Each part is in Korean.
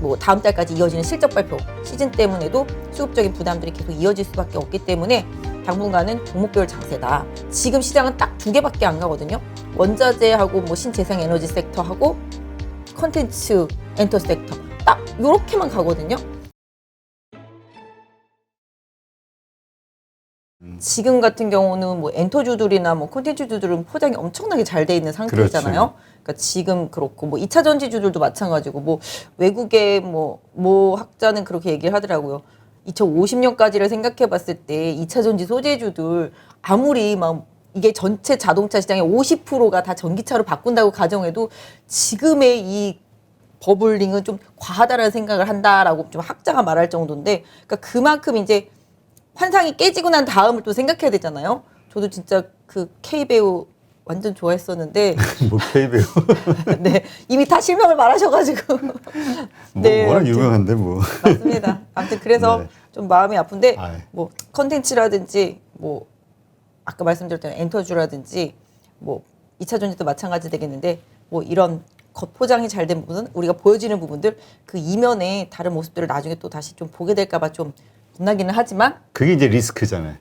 뭐 다음 달까지 이어지는 실적 발표 시즌 때문에도 수급적인 부담들이 계속 이어질 수밖에 없기 때문에 당분간은 종목별 장세다. 지금 시장은 딱 두 개밖에 안 가거든요. 원자재하고 뭐 신재생 에너지 섹터하고 컨텐츠 엔터 섹터 딱 요렇게만 가거든요. 지금 같은 경우는 뭐 엔터주들이나 뭐 콘텐츠주들은 포장이 엄청나게 잘 돼 있는 상태잖아요. 그렇죠. 그러니까 지금 그렇고 뭐 2차 전지주들도 마찬가지고 뭐 외국의 뭐 학자는 그렇게 얘기를 하더라고요. 2050년까지를 생각해 봤을 때 2차 전지 소재주들 아무리 막 이게 전체 자동차 시장의 50%가 다 전기차로 바꾼다고 가정해도 지금의 이 버블링은 좀 과하다라는 생각을 한다라고 좀 학자가 말할 정도인데, 그러니까 그만큼 이제 환상이 깨지고 난 다음을 또 생각해야 되잖아요. 저도 진짜 그 K배우 완전 좋아했었는데. 뭐 K배우. 네. 이미 다 실명을 말하셔가지고. 네, 워낙 유명한데 뭐. 맞습니다. 아무튼 그래서 네. 좀 마음이 아픈데, 아이. 뭐 컨텐츠라든지 뭐 아까 말씀드렸던 엔터주라든지 뭐 2차 전지도 마찬가지 되겠는데, 뭐 이런 겉포장이 잘 된 부분, 우리가 보여지는 부분들, 그 이면의 다른 모습들을 나중에 또 다시 좀 보게 될까봐 좀 겁나기는 하지만 그게 이제 리스크잖아요.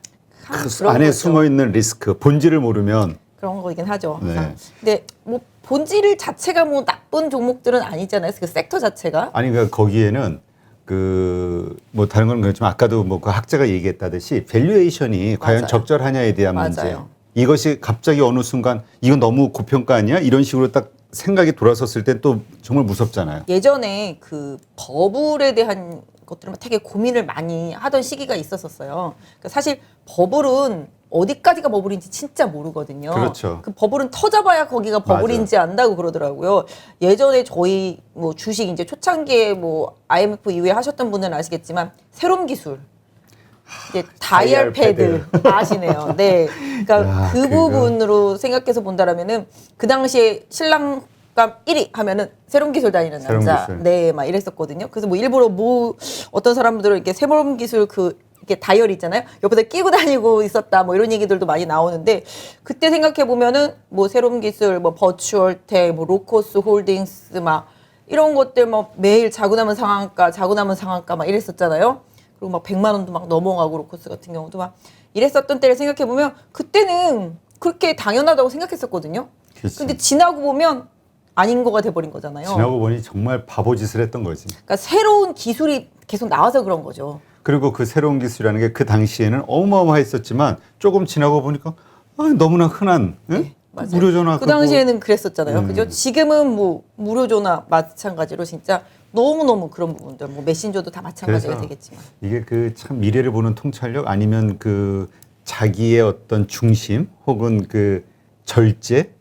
그 안에 거죠. 숨어 있는 리스크, 본질을 모르면. 그런 거이긴 하죠. 네. 근데 뭐 본질 자체가 뭐 나쁜 종목들은 아니잖아요. 그 섹터 자체가. 아니 그러니까 거기에는 그 뭐 다른 건 그렇지만 아까도 뭐 그 학자가 얘기했다듯이 밸류에이션이 과연 맞아요. 적절하냐에 대한 문제. 맞아요. 이것이 갑자기 어느 순간 이건 너무 고평가 아니야? 이런 식으로 딱 생각이 돌아섰을 때 또 정말 무섭잖아요. 예전에 그 버블에 대한 것들을 되게 고민을 많이 하던 시기가 있었었어요. 그러니까 사실 버블은 어디까지가 버블인지 진짜 모르거든요. 그렇죠. 그 버블은 터져봐야 거기가 버블인지 안다고 그러더라고요. 예전에 저희 뭐 주식 이제 초창기에 뭐 IMF 이후에 하셨던 분들은 아시겠지만 새로운 기술. 이제 다이얼 패드 아시네요. 네. 그러니까 야, 그 그거. 부분으로 생각해서 본다라면은 그 당시에 신랑감 1위 하면은 새로운 기술 다니는 새로운 남자. 기술. 네, 막 이랬었거든요. 그래서 뭐 일부러 뭐 어떤 사람들은 이렇게 새로운 기술 그 이렇게 다이얼 있잖아요. 옆에다 끼고 다니고 있었다. 뭐 이런 얘기들도 많이 나오는데 그때 생각해 보면은 뭐 새로운 기술, 뭐 버추얼텍, 뭐 로코스 홀딩스 막 이런 것들 뭐 매일 자고 남은 상한가 막 이랬었잖아요. 그리고 막 100만 원도 막 넘어가고 로코스 같은 경우도 막 이랬었던 때를 생각해 보면 그때는 그렇게 당연하다고 생각했었거든요. 그치. 근데 지나고 보면 아닌 거가 돼버린 거잖아요. 지나고 보니 정말 바보짓을 했던 거지. 그러니까 새로운 기술이 계속 나와서 그런 거죠. 그리고 그 새로운 기술이라는 게 그 당시에는 어마어마했었지만 조금 지나고 보니까 너무나 흔한 예? 맞아요. 무료 전화 그 당시에는 그랬었잖아요. 그죠? 지금은 뭐 무료 전화 마찬가지로 진짜 너무너무 그런 부분들, 뭐 메신저도 다 마찬가지가 그래서 되겠지만. 이게 그 참 미래를 보는 통찰력 아니면 그 자기의 어떤 중심 혹은 그 절제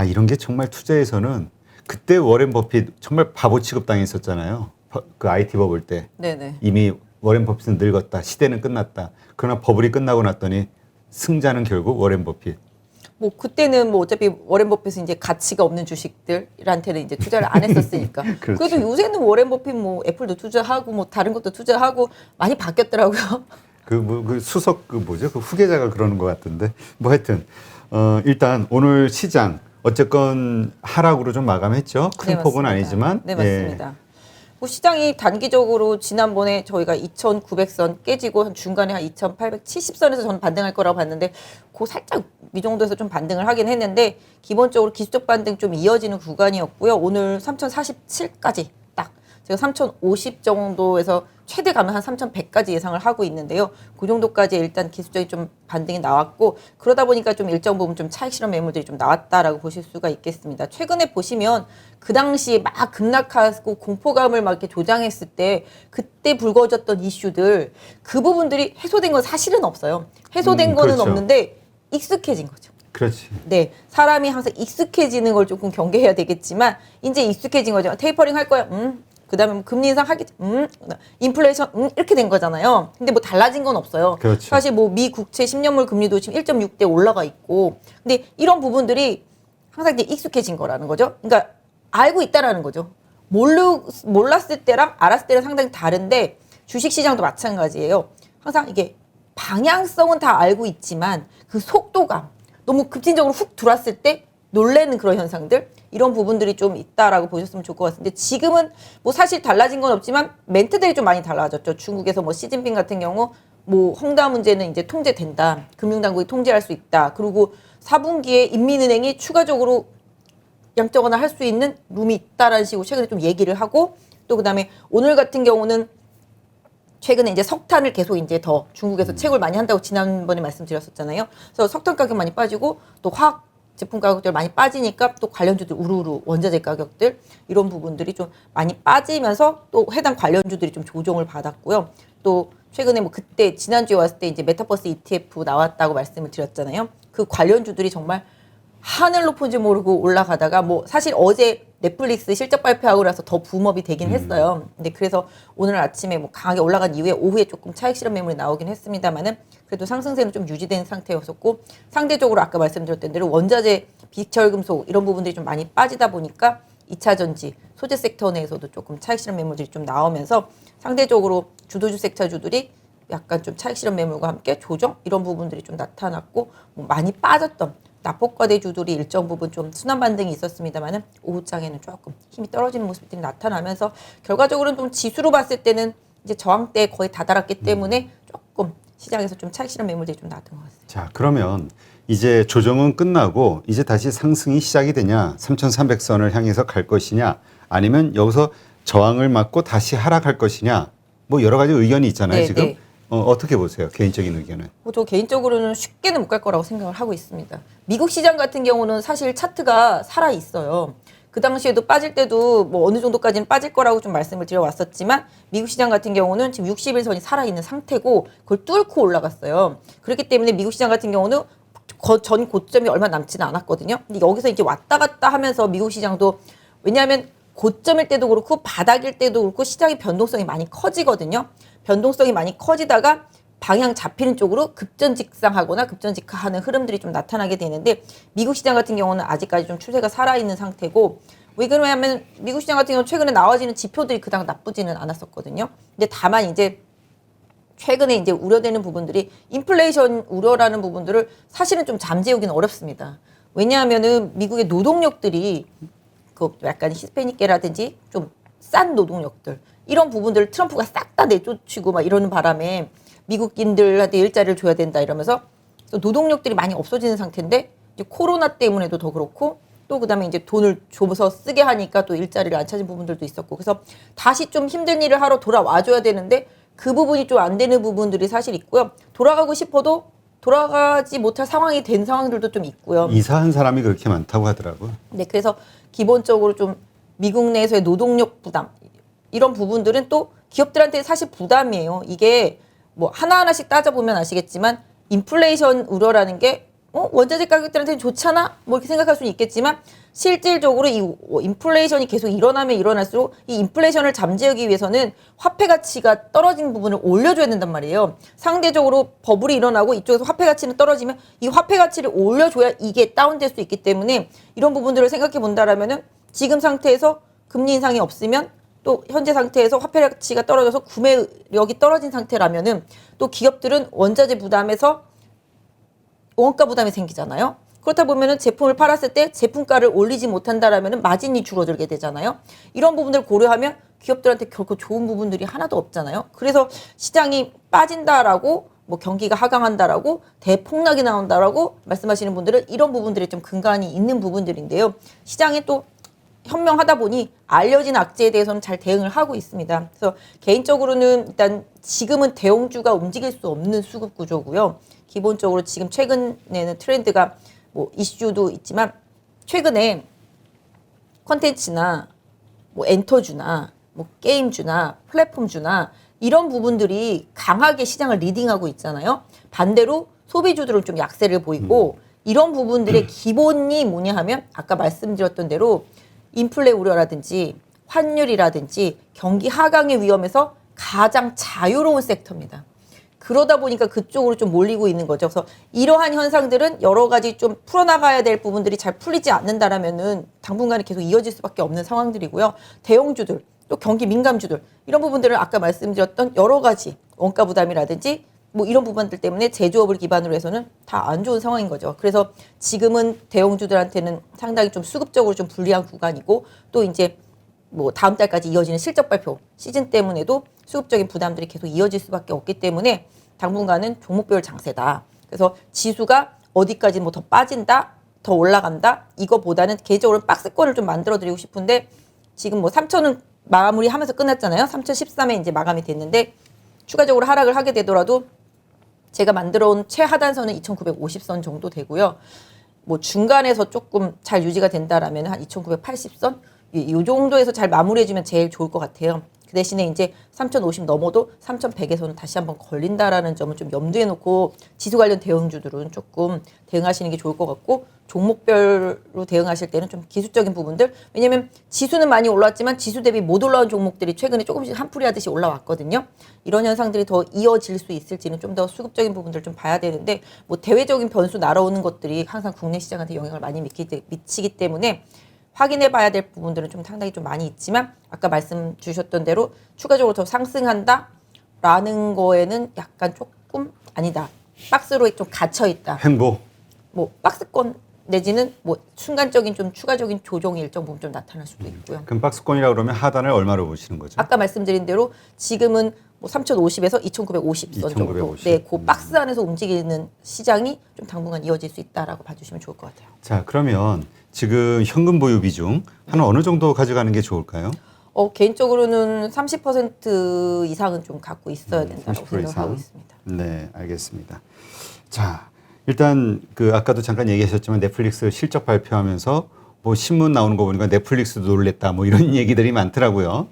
이런 게 정말 투자에서는 그때 워렌 버핏 정말 바보 취급 당했었잖아요. 그 IT 버블 때 네네. 이미 워렌 버핏은 늙었다. 시대는 끝났다. 그러나 버블이 끝나고 났더니 승자는 결국 워렌 버핏. 뭐 그때는 뭐 어차피 워렌 버핏은 이제 가치가 없는 주식들한테는 이제 투자를 안 했었으니까. 그렇죠. 그래도 요새는 워렌 버핏 뭐 애플도 투자하고 뭐 다른 것도 투자하고 많이 바뀌었더라고요. 그 수석 그 뭐죠? 그 후계자가 그러는 것 같은데. 뭐 하여튼 일단 오늘 시장 어쨌건 하락으로 좀 마감했죠. 큰 네, 폭은 맞습니다. 아니지만. 네, 맞습니다. 뭐 시장이 단기적으로 지난번에 저희가 2,900선 깨지고 한 중간에 한 2,870선에서 저는 반등할 거라고 봤는데 그 살짝 이 정도에서 좀 반등을 하긴 했는데 기본적으로 기술적 반등 좀 이어지는 구간이었고요. 오늘 3,047까지 딱 제가 3,050 정도에서 최대 가면 한 3,100까지 예상을 하고 있는데요. 그 정도까지 일단 기술적인 좀 반등이 나왔고 그러다 보니까 좀 일정 부분 좀 차익 실현 매물들이 좀 나왔다라고 보실 수가 있겠습니다. 최근에 보시면 그 당시에 막 급락하고 공포감을 막 이렇게 조장했을 때 그때 불거졌던 이슈들 그 부분들이 해소된 건 사실은 없어요. 해소된 거는 그렇죠. 없는데 익숙해진 거죠. 그렇지. 네, 사람이 항상 익숙해지는 걸 조금 경계해야 되겠지만 이제 익숙해진 거죠. 테이퍼링 할 거야. 그다음에 뭐 금리 인상 하겠지. 인플레이션 이렇게 된 거잖아요. 근데 뭐 달라진 건 없어요. 그렇죠. 사실 뭐 미 국채 10년물 금리도 지금 1.6대 올라가 있고. 근데 이런 부분들이 항상 이제 익숙해진 거라는 거죠. 그러니까 알고 있다라는 거죠. 몰랐을 때랑 알았을 때랑 상당히 다른데 주식 시장도 마찬가지예요. 항상 이게 방향성은 다 알고 있지만 그 속도감 너무 급진적으로 훅 들어왔을 때 놀래는 그런 현상들 이런 부분들이 좀 있다라고 보셨으면 좋을 것 같은데 지금은 뭐 사실 달라진 건 없지만 멘트들이 좀 많이 달라졌죠. 중국에서 뭐 시진핑 같은 경우 뭐 헝다 문제는 이제 통제된다. 금융당국이 통제할 수 있다. 그리고 4분기에 인민은행이 추가적으로 양적 완화할 수 있는 룸이 있다라는 식으로 최근에 좀 얘기를 하고 또 그다음에 오늘 같은 경우는 최근에 이제 석탄을 계속 이제 더 중국에서 채굴 많이 한다고 지난번에 말씀드렸었잖아요. 그래서 석탄 가격 많이 빠지고 또 화학 제품 가격들 많이 빠지니까 또 관련주들 우르르 원자재 가격들 이런 부분들이 좀 많이 빠지면서 또 해당 관련주들이 좀 조정을 받았고요. 또 최근에 뭐 그때 지난주에 왔을 때 이제 메타버스 ETF 나왔다고 말씀을 드렸잖아요. 그 관련주들이 정말 하늘 높은지 모르고 올라가다가 뭐 사실 어제 넷플릭스 실적 발표하고 나서 더 붐업이 되긴 했어요. 근데 그래서 오늘 아침에 뭐 강하게 올라간 이후에 오후에 조금 차익 실현 매물이 나오긴 했습니다만은 그래도 상승세는 좀 유지된 상태였었고 상대적으로 아까 말씀드렸던 대로 원자재, 비철금속 이런 부분들이 좀 많이 빠지다 보니까 2차 전지, 소재 섹터 내에서도 조금 차익 실현 매물들이 좀 나오면서 상대적으로 주도주 섹터주들이 약간 좀 차익 실현 매물과 함께 조정 이런 부분들이 좀 나타났고 뭐 많이 빠졌던 납폭과대주들이 일정 부분 좀 순환 반등이 있었습니다만은 오후장에는 조금 힘이 떨어지는 모습들이 나타나면서 결과적으로는 좀 지수로 봤을 때는 이제 저항대에 거의 다다랐기 때문에 조금 시장에서 좀 차익 실현 매물들이 좀 나왔던 것 같습니다. 자, 그러면 이제 조정은 끝나고 이제 다시 상승이 시작이 되냐? 3,300선을 향해서 갈 것이냐? 아니면 여기서 저항을 맞고 다시 하락할 것이냐? 뭐 여러 가지 의견이 있잖아요, 네, 지금. 네. 어떻게 보세요? 개인적인 의견은. 저 개인적으로는 쉽게는 못 갈 거라고 생각을 하고 있습니다. 미국 시장 같은 경우는 사실 차트가 살아 있어요. 그 당시에도 빠질 때도 뭐 어느 정도까지는 빠질 거라고 좀 말씀을 드려왔었지만 미국 시장 같은 경우는 지금 60일선이 살아있는 상태고 그걸 뚫고 올라갔어요. 그렇기 때문에 미국 시장 같은 경우는 전 고점이 얼마 남지는 않았거든요. 근데 여기서 이제 왔다 갔다 하면서 미국 시장도 왜냐하면 고점일 때도 그렇고 바닥일 때도 그렇고 시장의 변동성이 많이 커지거든요. 변동성이 많이 커지다가 방향 잡히는 쪽으로 급전직상하거나 급전직하하는 흐름들이 좀 나타나게 되는데 미국 시장 같은 경우는 아직까지 좀 추세가 살아있는 상태고 왜 그러냐면 미국 시장 같은 경우는 최근에 나와지는 지표들이 그닥 나쁘지는 않았었거든요. 근데 다만 이제 최근에 이제 우려되는 부분들이 인플레이션 우려라는 부분들을 사실은 좀 잠재우기는 어렵습니다. 왜냐하면은 미국의 노동력들이 그 약간 히스패닉계라든지 좀 싼 노동력들 이런 부분들을 트럼프가 싹 다 내쫓히고 막 이러는 바람에 미국인들한테 일자리를 줘야 된다 이러면서 노동력들이 많이 없어지는 상태인데 이제 코로나 때문에도 더 그렇고 또 그다음에 이제 돈을 줘서 쓰게 하니까 또 일자리를 안 찾은 부분들도 있었고 그래서 다시 좀 힘든 일을 하러 돌아와줘야 되는데 그 부분이 좀 안 되는 부분들이 사실 있고요. 돌아가고 싶어도 돌아가지 못할 상황이 된 상황들도 좀 있고요. 이사한 사람이 그렇게 많다고 하더라고요. 네, 그래서 기본적으로 좀 미국 내에서의 노동력 부담 이런 부분들은 또 기업들한테 사실 부담이에요. 이게 뭐 하나하나씩 따져보면 아시겠지만 인플레이션 우려라는 게 원자재 가격들한테는 좋잖아? 뭐 이렇게 생각할 수는 있겠지만 실질적으로 이 인플레이션이 계속 일어나면 일어날수록 이 인플레이션을 잠재우기 위해서는 화폐 가치가 떨어진 부분을 올려줘야 된단 말이에요. 상대적으로 버블이 일어나고 이쪽에서 화폐 가치는 떨어지면 이 화폐 가치를 올려줘야 이게 다운될 수 있기 때문에 이런 부분들을 생각해 본다라면은 지금 상태에서 금리 인상이 없으면 또 현재 상태에서 화폐 가치가 떨어져서 구매력이 떨어진 상태라면은 또 기업들은 원자재 부담에서 원가 부담이 생기잖아요. 그렇다 보면은 제품을 팔았을 때 제품가를 올리지 못한다라면은 마진이 줄어들게 되잖아요. 이런 부분들을 고려하면 기업들한테 결코 좋은 부분들이 하나도 없잖아요. 그래서 시장이 빠진다라고 뭐 경기가 하강한다라고 대폭락이 나온다라고 말씀하시는 분들은 이런 부분들이 좀 근간이 있는 부분들인데요. 시장이 또 현명하다 보니 알려진 악재에 대해서는 잘 대응을 하고 있습니다. 그래서 개인적으로는 일단 지금은 대형주가 움직일 수 없는 수급 구조고요. 기본적으로 지금 최근에는 트렌드가 뭐 이슈도 있지만 최근에 컨텐츠나 뭐 엔터주나 뭐 게임주나 플랫폼주나 이런 부분들이 강하게 시장을 리딩하고 있잖아요. 반대로 소비주들은 좀 약세를 보이고 이런 부분들의 기본이 뭐냐 하면 아까 말씀드렸던 대로 인플레 우려라든지 환율이라든지 경기 하강의 위험에서 가장 자유로운 섹터입니다. 그러다 보니까 그쪽으로 좀 몰리고 있는 거죠. 그래서 이러한 현상들은 여러 가지 좀 풀어나가야 될 부분들이 잘 풀리지 않는다라면은 당분간은 계속 이어질 수밖에 없는 상황들이고요. 대형주들, 또 경기 민감주들 이런 부분들은 아까 말씀드렸던 여러 가지 원가 부담이라든지 뭐 이런 부분들 때문에 제조업을 기반으로 해서는 다 안 좋은 상황인 거죠. 그래서 지금은 대형주들한테는 상당히 좀 수급적으로 좀 불리한 구간이고 또 이제 뭐 다음 달까지 이어지는 실적 발표 시즌 때문에도 수급적인 부담들이 계속 이어질 수밖에 없기 때문에 당분간은 종목별 장세다. 그래서 지수가 어디까지 뭐 더 빠진다, 더 올라간다 이거보다는 개인적으로 박스권을 좀 만들어 드리고 싶은데 지금 뭐 3천은 마무리하면서 끝났잖아요. 3,013에 이제 마감이 됐는데 추가적으로 하락을 하게 되더라도 제가 만들어 온 최하단선은 2,950선 정도 되고요. 뭐 중간에서 조금 잘 유지가 된다라면 한 2,980선 이 정도에서 잘 마무리해주면 제일 좋을 것 같아요. 그 대신에 이제 3,050 넘어도 3,100에서는 다시 한번 걸린다라는 점을 좀 염두에 놓고 지수 관련 대형주들은 조금 대응하시는 게 좋을 것 같고 종목별로 대응하실 때는 좀 기술적인 부분들 왜냐면 지수는 많이 올라왔지만 지수 대비 못 올라온 종목들이 최근에 조금씩 한풀이 하듯이 올라왔거든요. 이런 현상들이 더 이어질 수 있을지는 좀 더 수급적인 부분들 좀 봐야 되는데 뭐 대외적인 변수 날아오는 것들이 항상 국내 시장한테 영향을 많이 미치기 때문에 확인해 봐야 될 부분들은 좀 상당히 좀 많이 있지만 아까 말씀 주셨던 대로 추가적으로 더 상승한다라는 거에는 약간 조금 아니다. 박스로 좀 갇혀 있다. 횡보. 뭐 박스권 내지는 뭐 순간적인 좀 추가적인 조정 일정 부분 좀 나타날 수도 있고요. 그럼 박스권이라 그러면 하단을 얼마로 보시는 거죠? 아까 말씀드린 대로 지금은 뭐 3,050에서 2,950선 정도. 2,950. 네, 그 박스 안에서 움직이는 시장이 좀 당분간 이어질 수 있다라고 봐주시면 좋을 것 같아요. 자, 그러면 지금 현금 보유 비중 한 어느 정도 가져가는 게 좋을까요? 개인적으로는 30% 이상은 좀 갖고 있어야 된다고 30% 생각하고 이상? 있습니다. 네, 알겠습니다. 자, 일단 그 아까도 잠깐 얘기하셨지만 넷플릭스 실적 발표하면서 뭐 신문 나오는 거 보니까 넷플릭스도 놀랬다 뭐 이런 얘기들이 많더라고요.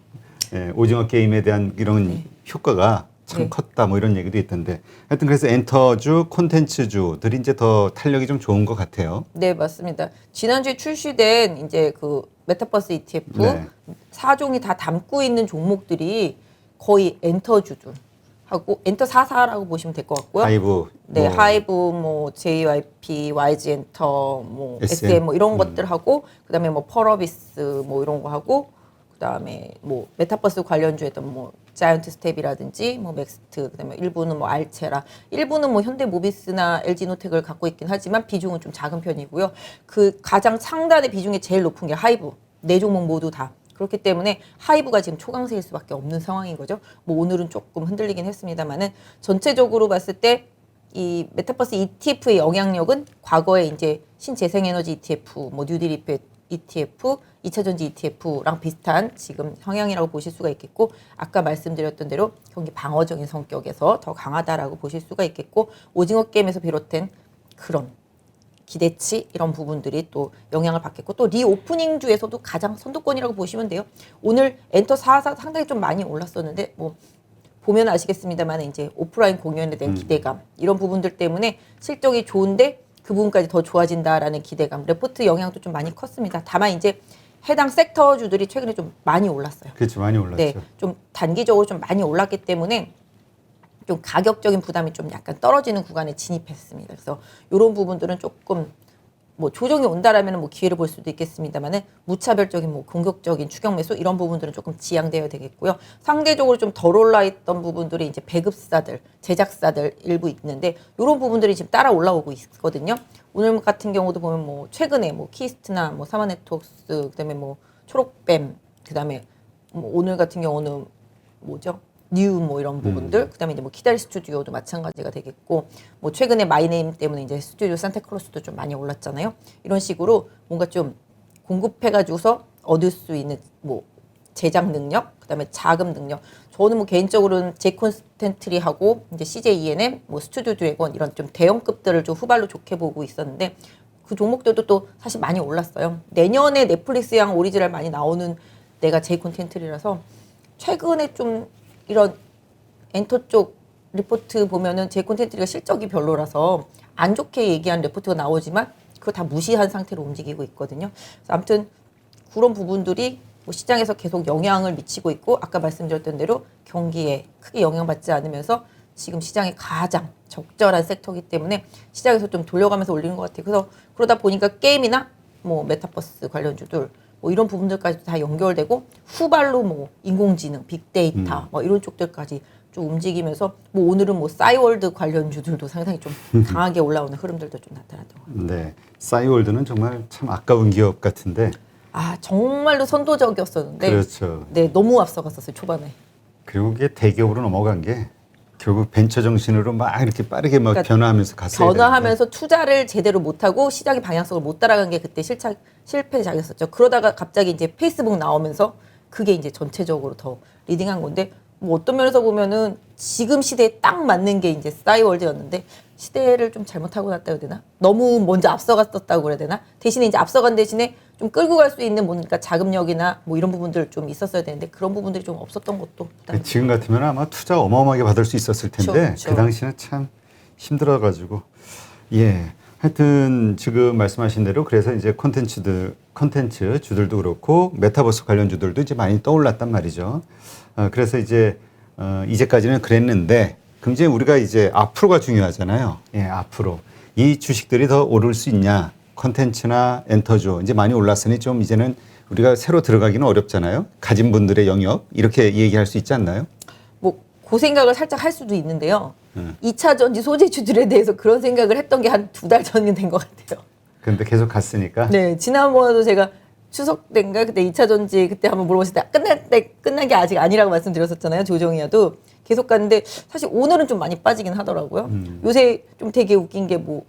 예, 오징어 게임에 대한 이런 효과가 참 네. 컸다 뭐 이런 얘기도 있던데 하여튼 그래서 엔터주, 콘텐츠주들이 이제 더 탄력이 좀 좋은 것 같아요. 네, 맞습니다. 지난주에 출시된 이제 그 메타버스 ETF 네. 4종이 다 담고 있는 종목들이 거의 엔터주들 하고 엔터 4사라고 보시면 될 것 같고요. 하이브, 네, 뭐 하이브, 뭐 JYP, YG 엔터, 뭐 SM. SM 뭐 이런 것들 하고 그다음에 뭐 펄어비스 뭐 이런 거 하고 그다음에 뭐 메타버스 관련주였던 뭐 자이언트 스텝이라든지 뭐 맥스트 그다음에 일부는 뭐 알체라 일부는 뭐 현대모비스나 LG노텍을 갖고 있긴 하지만 비중은 좀 작은 편이고요. 그 가장 상단의 비중이 제일 높은 게 하이브 네 종목 모두 다 그렇기 때문에 하이브가 지금 초강세일 수밖에 없는 상황인 거죠. 뭐 오늘은 조금 흔들리긴 했습니다만은 전체적으로 봤을 때 이 메타버스 ETF의 영향력은 과거에 이제 신재생에너지 ETF, 뭐 뉴딜 ETF, 2차전지 ETF랑 비슷한 지금 성향이라고 보실 수가 있겠고 아까 말씀드렸던 대로 경기 방어적인 성격에서 더 강하다라고 보실 수가 있겠고 오징어 게임에서 비롯된 그런 기대치 이런 부분들이 또 영향을 받겠고 또 리오프닝 주에서도 가장 선두권이라고 보시면 돼요. 오늘 엔터 4사 상당히 좀 많이 올랐었는데 뭐 보면 아시겠습니다만 이제 오프라인 공연에 대한 기대감 이런 부분들 때문에 실적이 좋은데 그 부분까지 더 좋아진다라는 기대감 레포트 영향도 좀 많이 컸습니다. 다만 이제 해당 섹터주들이 최근에 좀 많이 올랐어요. 그렇죠, 많이 올랐죠. 네, 좀 단기적으로 좀 많이 올랐기 때문에 좀 가격적인 부담이 좀 약간 떨어지는 구간에 진입했습니다. 그래서 이런 부분들은 조금 뭐 조정이 온다라면 뭐 기회를 볼 수도 있겠습니다만은 무차별적인 뭐 공격적인 추격 매수 이런 부분들은 조금 지양되어야 되겠고요. 상대적으로 좀 덜 올라 있던 부분들이 이제 배급사들, 제작사들 일부 있는데 이런 부분들이 지금 따라 올라오고 있거든요. 오늘 같은 경우도 보면 뭐 최근에 뭐 키스트나 뭐 사마네트웍스 그다음에 뭐 초록뱀 그다음에 뭐 오늘 같은 경우는 뭐죠? 뉴 뭐 이런 부분들 그다음에 이제 뭐 키다리 스튜디오도 마찬가지가 되겠고 뭐 최근에 마이네임 때문에 이제 스튜디오 산타클로스도 좀 많이 올랐잖아요. 이런 식으로 뭔가 좀 공급해가지고서 얻을 수 있는 뭐 제작 능력 그다음에 자금 능력 저는 뭐 개인적으로는 제콘스텐트리하고 이제 CJ ENM 뭐 스튜디오 드래곤 이런 좀 대형급들을 좀 후발로 좋게 보고 있었는데 그 종목들도 또 사실 많이 올랐어요. 내년에 넷플릭스양 오리지널 많이 나오는 내가 제콘텐트리라서 최근에 좀 이런 엔터 쪽 리포트 보면은 제 콘텐츠가 실적이 별로라서 안 좋게 얘기한 리포트가 나오지만 그거 다 무시한 상태로 움직이고 있거든요. 그래서 아무튼 그런 부분들이 뭐 시장에서 계속 영향을 미치고 있고 아까 말씀드렸던 대로 경기에 크게 영향받지 않으면서 지금 시장에 가장 적절한 섹터이기 때문에 시장에서 좀 돌려가면서 올리는 것 같아요. 그래서 그러다 보니까 게임이나 뭐 메타버스 관련주들 뭐 이런 부분들까지 다 연결되고 후발로 뭐 인공지능, 빅데이터 뭐 이런 쪽들까지 좀 움직이면서 뭐 오늘은 뭐 싸이월드 관련주들도 상당히 좀 강하게 올라오는 흐름들도 좀 나타났던 것 같아요. 네, 싸이월드는 정말 참 아까운 기업 같은데. 아 정말로 선도적이었었는데 그렇죠. 네 너무 앞서갔었어요 초반에. 그리고 그게 대기업으로 넘어간 게 결국 벤처 정신으로 막 이렇게 빠르게 막 그러니까 변화하면서 갔어요. 변화하면서 투자를 제대로 못하고 시장의 방향성을 못 따라간 게 그때 실패작이었었죠. 그러다가 갑자기 이제 페이스북 나오면서 그게 이제 전체적으로 더 리딩한 건데 뭐 어떤 면에서 보면은 지금 시대에 딱 맞는 게 이제 싸이월드였는데 시대를 좀 잘못하고 났다 해야 되나? 너무 먼저 앞서갔었다고 그래야 되나? 대신에 이제 앞서간 대신에 좀 끌고 갈 수 있는 뭔가 자금력이나 뭐 이런 부분들 좀 있었어야 되는데 그런 부분들이 좀 없었던 것도 일단 지금 같으면 아마 투자 어마어마하게 받을 수 있었을 텐데 그렇죠. 그 당시는 참 힘들어가지고 예 하여튼 지금 말씀하신 대로 그래서 이제 콘텐츠 주들도 그렇고 메타버스 관련 주들도 이제 많이 떠올랐단 말이죠. 그래서 이제까지는 그랬는데 굉장히 우리가 이제 앞으로가 중요하잖아요. 예, 앞으로 이 주식들이 더 오를 수 있냐? 콘텐츠나 엔터주 이제 많이 올랐으니 좀 이제는 우리가 새로 들어가기는 어렵잖아요. 가진 분들의 영역 이렇게 얘기할 수 있지 않나요? 뭐 그 생각을 살짝 할 수도 있는데요. 2차 전지 소재주들에 대해서 그런 생각을 했던 게 한 2달 전이 된 것 같아요. 근데 계속 갔으니까. 네, 지난번에도 제가 추석 때인가 그때 2차 전지 그때 한번 물어봤을 때 끝난 게 아직 아니라고 말씀드렸었잖아요. 조정이어도 계속 갔는데 사실 오늘은 좀 많이 빠지긴 하더라고요. 요새 좀 되게 웃긴 게 뭐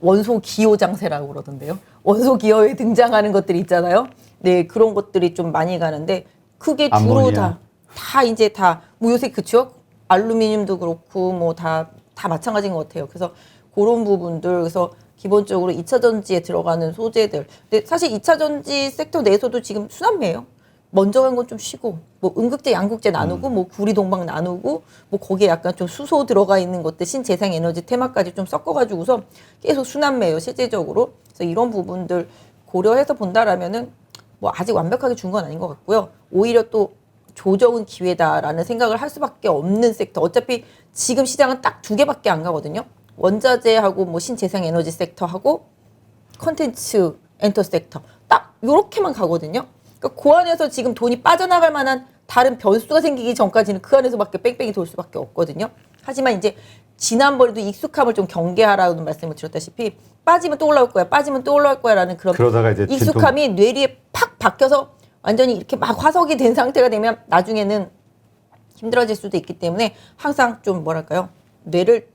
원소 기호 장세라고 그러던데요. 원소 기호에 등장하는 것들이 있잖아요. 네, 그런 것들이 좀 많이 가는데 그게 주로 암모니아. 다 이제 다 뭐 요새 그쵸? 알루미늄도 그렇고 뭐 다 마찬가지인 것 같아요. 그래서 그런 부분들 그래서 기본적으로 2차 전지에 들어가는 소재들. 근데 사실 2차 전지 섹터 내에서도 지금 순환매예요. 먼저 간 건 좀 쉬고 뭐 음극재 양극재 나누고 뭐 구리 동박 나누고 뭐 거기에 약간 좀 수소 들어가 있는 것들 신재생 에너지 테마까지 좀 섞어가지고서 계속 순환매예요 실제적으로. 그래서 이런 부분들 고려해서 본다라면은 뭐 아직 완벽하게 준 건 아닌 것 같고요. 오히려 또 조정은 기회다라는 생각을 할 수밖에 없는 섹터. 어차피 지금 시장은 딱 2개밖에 안 가거든요. 원자재하고 뭐 신재생 에너지 섹터하고 컨텐츠 엔터 섹터 딱 요렇게만 가거든요. 그러니까 그 안에서 지금 돈이 빠져나갈 만한 다른 변수가 생기기 전까지는 그 안에서밖에 뺑뺑이 돌 수밖에 없거든요. 하지만 이제 지난번에도 익숙함을 좀 경계하라는 말씀을 드렸다시피 빠지면 또 올라올 거야, 빠지면 또 올라올 거야라는 그런 그러다가 이제 익숙함이 뇌리에 팍 박혀서 완전히 이렇게 막 화석이 된 상태가 되면 나중에는 힘들어질 수도 있기 때문에 항상 좀 뭐랄까요 뇌를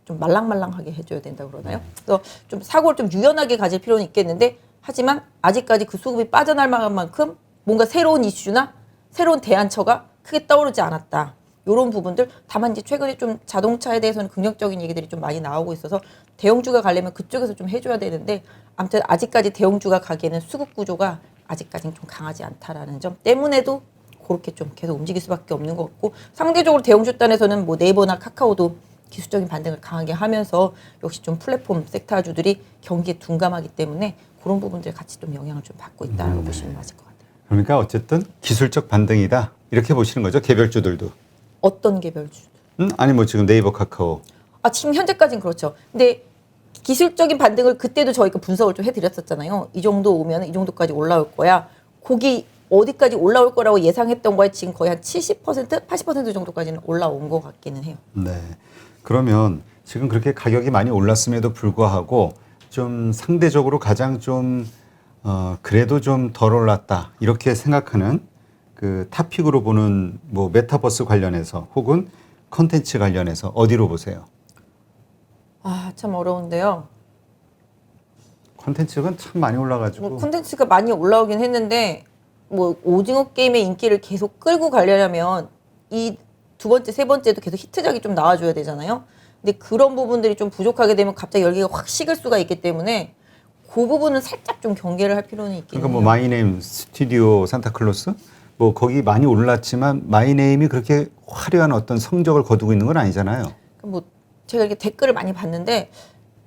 좀 말랑말랑하게 해줘야 된다고 그러나요? 그래서 좀 사고를 좀 유연하게 가질 필요는 있겠는데 하지만 아직까지 그 수급이 빠져날 만큼 뭔가 새로운 이슈나 새로운 대안처가 크게 떠오르지 않았다. 이런 부분들 다만 이제 최근에 좀 자동차에 대해서는 긍정적인 얘기들이 좀 많이 나오고 있어서 대형주가 가려면 그쪽에서 좀 해줘야 되는데 아무튼 아직까지 대형주가 가기에는 수급 구조가 아직까지는 좀 강하지 않다라는 점 때문에도 그렇게 좀 계속 움직일 수밖에 없는 것 같고 상대적으로 대형주 단에서는 뭐 네이버나 카카오도 기술적인 반등을 강하게 하면서 역시 좀 플랫폼 섹터주들이 경기에 둔감하기 때문에 그런 부분들 같이 좀 영향을 좀 받고 있다고 보시면 맞을 것 같아요. 그러니까 어쨌든 기술적 반등이다 이렇게 보시는 거죠 개별주들도. 어떤 개별주? 아니 뭐 지금 네이버 카카오. 지금 현재까지는 그렇죠. 근데 기술적인 반등을 그때도 저희가 분석을 좀 해드렸었잖아요. 이 정도 오면 이 정도까지 올라올 거야. 거기 어디까지 올라올 거라고 예상했던 거에 지금 거의 한 70%, 80% 정도까지는 올라온 것 같기는 해요. 네. 그러면 지금 그렇게 가격이 많이 올랐음에도 불구하고 좀 상대적으로 가장 좀 그래도 좀 덜 올랐다 이렇게 생각하는 그 탑픽으로 보는 뭐 메타버스 관련해서 혹은 컨텐츠 관련해서 어디로 보세요? 참 어려운데요. 컨텐츠가 참 많이 올라가지고. 뭐 콘텐츠가 많이 올라오긴 했는데 뭐 오징어 게임의 인기를 계속 끌고 가려면 이 두 번째, 세 번째도 계속 히트작이 좀 나와줘야 되잖아요. 근데 그런 부분들이 좀 부족하게 되면 갑자기 열기가 확 식을 수가 있기 때문에 그 부분은 살짝 좀 경계를 할 필요는 있긴 그러니까 해요. 뭐 마이네임 스튜디오 산타클로스 뭐 거기 많이 올랐지만 마이네임이 그렇게 화려한 어떤 성적을 거두고 있는 건 아니잖아요. 뭐 제가 이렇게 댓글을 많이 봤는데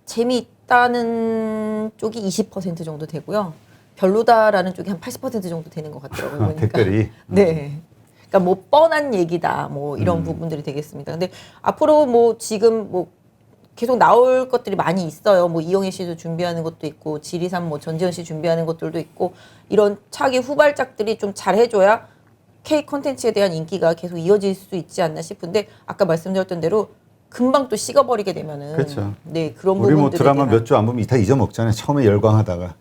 재미있다는 쪽이 20% 정도 되고요. 별로다라는 쪽이 한 80% 정도 되는 것 같더라고요. 보니까. 댓글이. 네. 그러니까 뭐 뻔한 얘기다 뭐 이런 부분들이 되겠습니다. 근데 앞으로 뭐 지금 뭐 계속 나올 것들이 많이 있어요. 뭐 이영애 씨도 준비하는 것도 있고 지리산 뭐 전지현 씨 준비하는 것들도 있고 이런 차기 후발작들이 좀 잘 해줘야 K 콘텐츠에 대한 인기가 계속 이어질 수 있지 않나 싶은데 아까 말씀드렸던 대로 금방 또 식어버리게 되면은 그렇죠. 네 그런 우리 뭐 부분들에 드라마 대한 몇 주 안 보면 다 잊어먹잖아요. 처음에 열광하다가.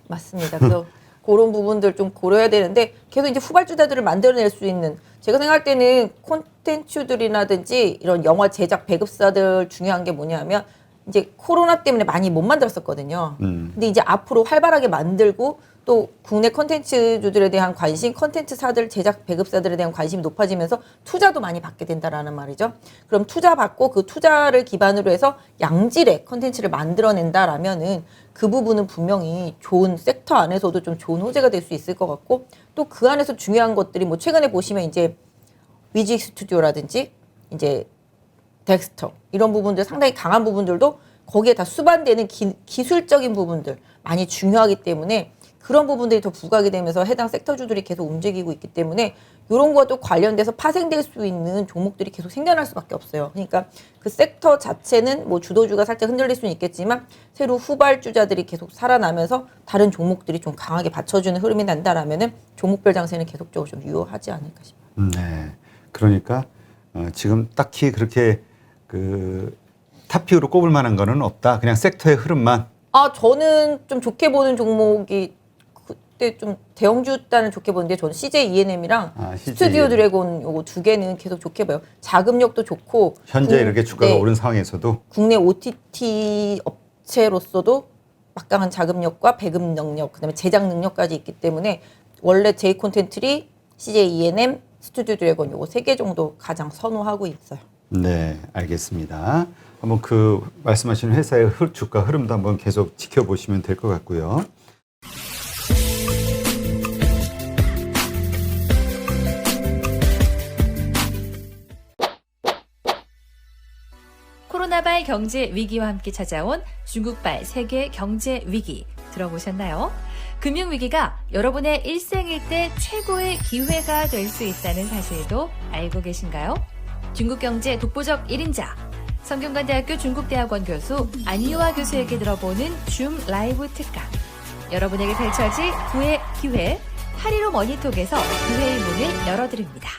맞습니다. 그래서 그런 부분들 좀 고려해야 되는데 계속 이제 후발주자들을 만들어낼 수 있는 제가 생각할 때는 콘텐츠들이라든지 이런 영화 제작 배급사들 중요한 게 뭐냐면 이제 코로나 때문에 많이 못 만들었었거든요. 근데 이제 앞으로 활발하게 만들고 또 국내 콘텐츠주들에 대한 관심, 콘텐츠사들, 제작 배급사들에 대한 관심이 높아지면서 투자도 많이 받게 된다라는 말이죠. 그럼 투자 받고 그 투자를 기반으로 해서 양질의 콘텐츠를 만들어낸다라면은 그 부분은 분명히 좋은 섹터 안에서도 좀 좋은 호재가 될 수 있을 것 같고 또 그 안에서 중요한 것들이 뭐 최근에 보시면 이제 위직 스튜디오라든지 이제 덱스터 이런 부분들 상당히 강한 부분들도 거기에 다 수반되는 기술적인 부분들 많이 중요하기 때문에 그런 부분들이 더 부각이 되면서 해당 섹터주들이 계속 움직이고 있기 때문에 이런 것도 관련돼서 파생될 수 있는 종목들이 계속 생겨날 수밖에 없어요. 그러니까 그 섹터 자체는 뭐 주도주가 살짝 흔들릴 수는 있겠지만 새로 후발주자들이 계속 살아나면서 다른 종목들이 좀 강하게 받쳐주는 흐름이 난다라면은 종목별 장세는 계속적으로 좀 유효하지 않을까 싶어요. 네. 그러니까 지금 딱히 그렇게 그 탑픽으로 꼽을 만한 거는 없다. 그냥 섹터의 흐름만. 아 저는 좀 좋게 보는 종목이 그때 좀 대형주단을 좋게 보는데 저는 CJ E&M이랑 CJ 스튜디오 드래곤 요거 두 개는 계속 좋게 봐요. 자금력도 좋고 현재 이렇게 주가가 네, 오른 상황에서도 국내 OTT 업체로서도 막강한 자금력과 배급 능력, 그다음에 제작 능력까지 있기 때문에 원래 J 콘텐츠리, CJ E&M, 스튜디오 드래곤 요거 세 개 정도 가장 선호하고 있어요. 네, 알겠습니다. 한번 그 말씀하신 회사의 주가 흐름도 한번 계속 지켜보시면 될 것 같고요. 코로나발 경제 위기와 함께 찾아온 중국발 세계 경제 위기 들어보셨나요? 금융 위기가 여러분의 일생일 때 최고의 기회가 될 수 있다는 사실도 알고 계신가요? 중국 경제 독보적 1인자 성균관대학교 중국대학원 교수 안유아 교수에게 들어보는 줌 라이브 특강. 여러분에게 펼쳐질 구의 기회 하리로 머니톡에서 기회의 문을 열어드립니다.